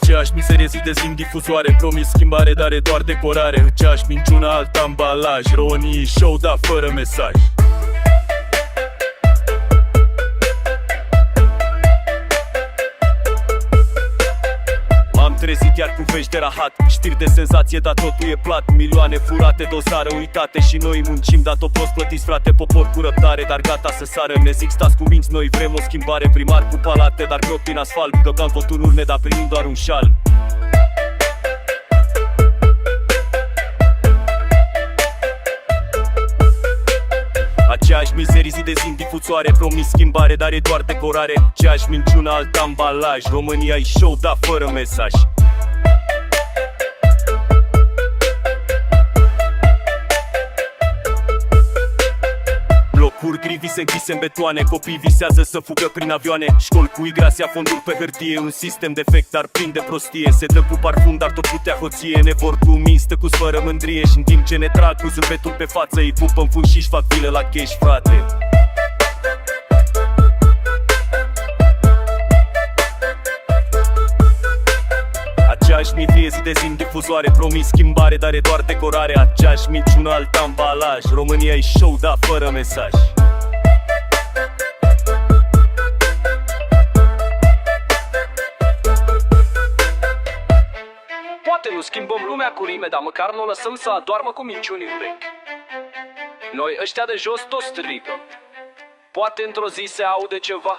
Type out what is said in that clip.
Aceeași miserie zi de zi în difuzoare, promis schimbare, dar e doar decorare. Aceeași minciună, alt ambalaj, ironie, show, dar fără mesaj. M-am trezit iar cu vești de rahat, știri de senzație, dar totul e plat. Milioane furate, dosare uitate și noi muncim, dar tot prost plătiți, frate, popor cu răbdare, dar gata să sară. Ne zic stați cu minți, noi vrem o schimbare. Primar cu palate, dar grot prin asfalt, băgăm votul în urne, dar primim doar un șal. Aceeași mizerie zi de zi în difuzoare, promis schimbare, dar e doar decorare. Aceeași minciună, alt ambalaj, România-i show, dar fără mesaj. Blocuri gri, vise închise în betoane, copii visează să fugă prin avioane. Școli cu igrasia, fonduri pe hârtie, un sistem defect, dar plin de prostie. Se dă cu parfum, dar tot putea hoție. Ne vor glumi, stăcuți fără mândrie, și în timp ce ne trag cu zâmbetul pe față, îi pupă în fund și-și fac vile la cash, frate. Aceeași mizerie zi de zi în difuzoare, promis schimbare, dar e doar decorare. Aceeași minciună, alt ambalaj, România-i show, dar fără mesaj. Poate nu schimbăm lumea cu rime, dar măcar nu o lăsăm să adoarmă cu minciuni în bec. Noi ăștia de jos toți strigăm. Poate într-o zi se aude ceva.